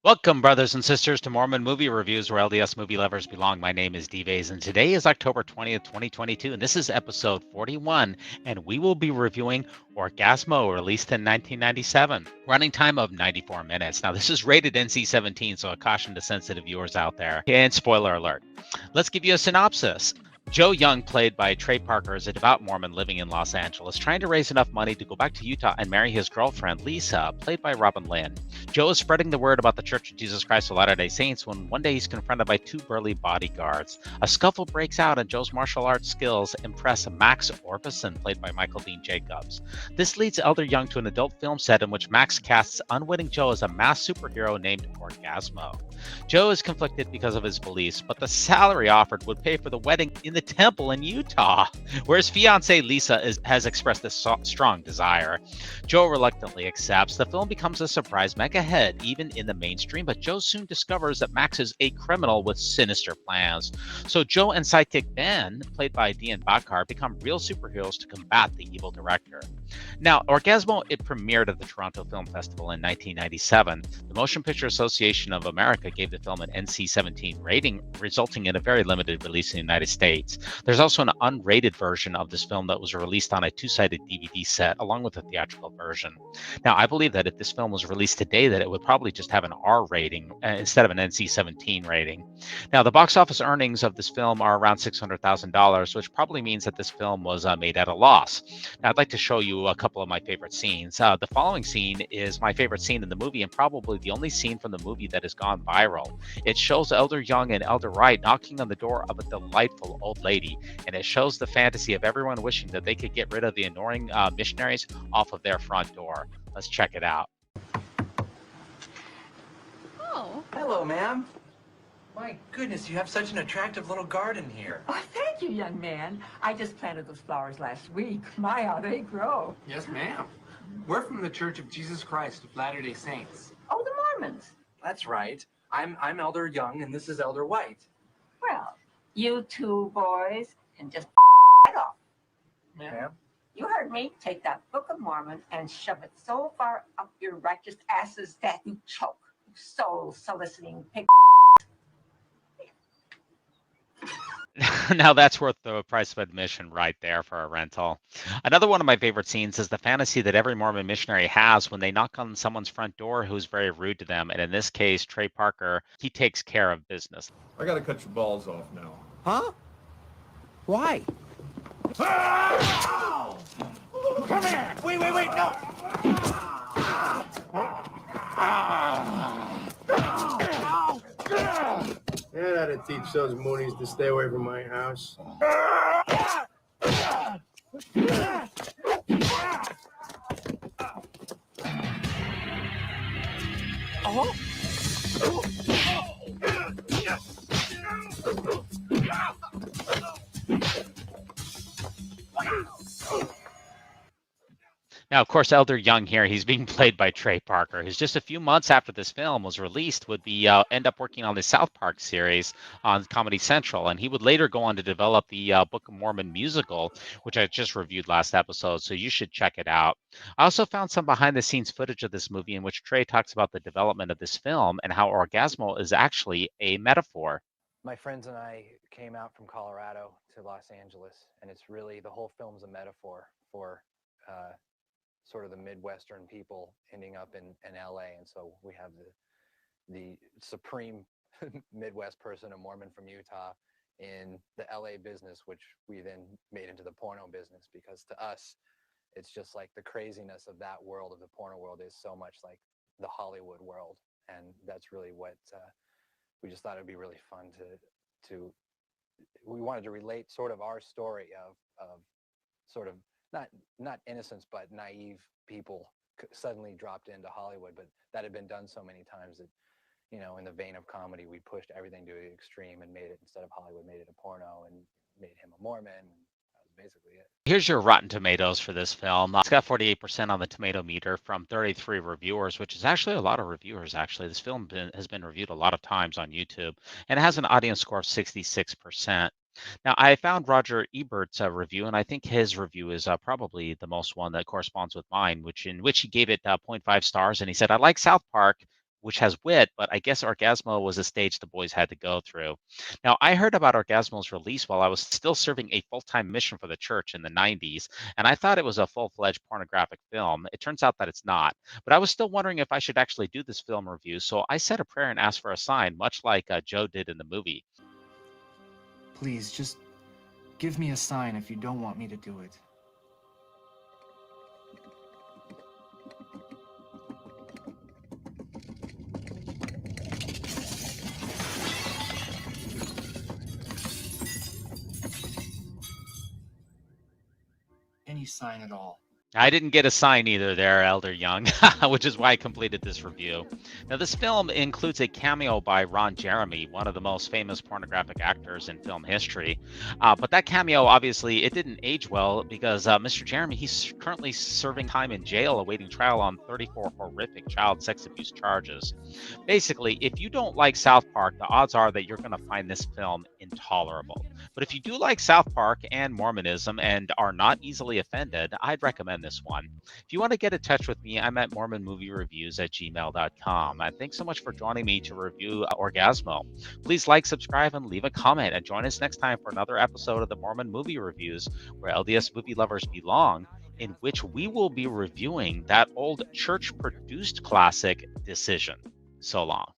Welcome, brothers and sisters, to Mormon Movie Reviews, where LDS movie lovers belong. My name is D-Vase, and today is October 20th, 2022, and this is episode 41, and we will be reviewing Orgazmo, released in 1997. Running time of 94 minutes. Now, this is rated NC-17, so a caution to sensitive viewers out there. And spoiler alert. Let's give you a synopsis. Joe Young, played by Trey Parker, is a devout Mormon living in Los Angeles, trying to raise enough money to go back to Utah and marry his girlfriend, Lisa, played by Robyn Lynne. Joe is spreading the word about the Church of Jesus Christ of Latter-day Saints when one day he's confronted by two burly bodyguards. A scuffle breaks out and Joe's martial arts skills impress Maxxx Orbison, played by Michael Dean Jacobs. This leads Elder Young to an adult film set in which Max casts unwitting Joe as a masked superhero named Orgazmo. Joe is conflicted because of his beliefs, but the salary offered would pay for the wedding in the temple in Utah, where his fiancée Lisa has expressed a strong desire. Joe reluctantly accepts. The film becomes a surprise mega hit, even in the mainstream, but Joe soon discovers that Max is a criminal with sinister plans. So Joe and sidekick Ben, played by Dean Bakar, become real superheroes to combat the evil director. Now, Orgazmo, it premiered at the Toronto Film Festival in 1997. The Motion Picture Association of America gave the film an NC-17 rating, resulting in a very limited release in the United States. There's also an unrated version of this film that was released on a two-sided DVD set, along with a theatrical version. Now, I believe that if this film was released today, that it would probably just have an R rating instead of an NC-17 rating. Now, the box office earnings of this film are around $600,000, which probably means that this film was made at a loss. Now, I'd like to show you a couple of my favorite scenes. The following scene is my favorite scene in the movie, and probably the only scene from the movie that has gone viral. It shows Elder Young and Elder Wright knocking on the door of a delightful old lady, and it shows the fantasy of everyone wishing that they could get rid of the annoying missionaries off of their front door. Let's check it out. Oh. Hello, ma'am. My goodness, you have such an attractive little garden here. Oh, thank you, young man. I just planted those flowers last week. My, how they grow. Yes, ma'am. We're from the Church of Jesus Christ of Latter-day Saints. Oh, the Mormons. That's right. I'm Elder Young, and this is Elder White. Well, you two boys can just right off. Ma'am? You heard me. Take that Book of Mormon and shove it so far up your righteous asses that you choke. You soul-soliciting pig. Now that's worth the price of admission right there for a rental. Another one of my favorite scenes is the fantasy that every Mormon missionary has when they knock on someone's front door who's very rude to them. And in this case, Trey Parker, he takes care of business. I gotta cut your balls off now. Huh? Why? Come here! Wait, no! Yeah, that'd teach those Moonies to stay away from my house. Now, of course, Elder Young here, he's being played by Trey Parker, who's just a few months after this film was released would be end up working on the South Park series on Comedy Central. And he would later go on to develop the Book of Mormon musical, which I just reviewed last episode, so you should check it out. I also found some behind-the-scenes footage of this movie in which Trey talks about the development of this film and how Orgazmo is actually a metaphor. My friends and I came out from Colorado to Los Angeles, and it's really, the whole film's a metaphor for sort of the Midwestern people ending up in LA. And so we have the supreme Midwest person, a Mormon from Utah, in the LA business, which we then made into the porno business, because to us, it's just like the craziness of that world, of the porno world, is so much like the Hollywood world. And that's really what we just thought it'd be really fun to we wanted to relate sort of our story of sort of not innocence, but naive people suddenly dropped into Hollywood, but that had been done so many times that, you know, in the vein of comedy, we pushed everything to the extreme and made it, instead of Hollywood, made it a porno and made him a Mormon. And that was basically it. Here's your Rotten Tomatoes for this film. It's got 48% on the tomato meter from 33 reviewers, which is actually a lot of reviewers, actually. This film has been reviewed a lot of times on YouTube, and it has an audience score of 66%. Now, I found Roger Ebert's review, and I think his review is probably the most one that corresponds with mine, in which he gave it 0.5 stars, and he said, "I like South Park which has wit, but I guess Orgazmo was a stage the boys had to go through. Now, I heard about Orgazmo's release while I was still serving a full-time mission for the church in the 90s, and I thought it was a full-fledged pornographic film. It turns out that it's not, but I was still wondering if I should actually do this film review, so I said a prayer and asked for a sign, much like Joe did in the movie. Please, just give me a sign if you don't want me to do it. Any sign at all. I didn't get a sign either there, Elder Young, which is why I completed this review. Now, this film includes a cameo by Ron Jeremy, one of the most famous pornographic actors in film history. But that cameo, obviously, it didn't age well because Mr. Jeremy, he's currently serving time in jail awaiting trial on 34 horrific child sex abuse charges. Basically, if you don't like South Park, the odds are that you're going to find this film intolerable. But if you do like South Park and Mormonism and are not easily offended, I'd recommend this one. If you want to get in touch with me, I'm at mormonmoviereviews@gmail.com. And thanks so much for joining me to review Orgazmo. Please like, subscribe, and leave a comment. And join us next time for another episode of the Mormon Movie Reviews, where LDS movie lovers belong, in which we will be reviewing that old church-produced classic, Decision. So long.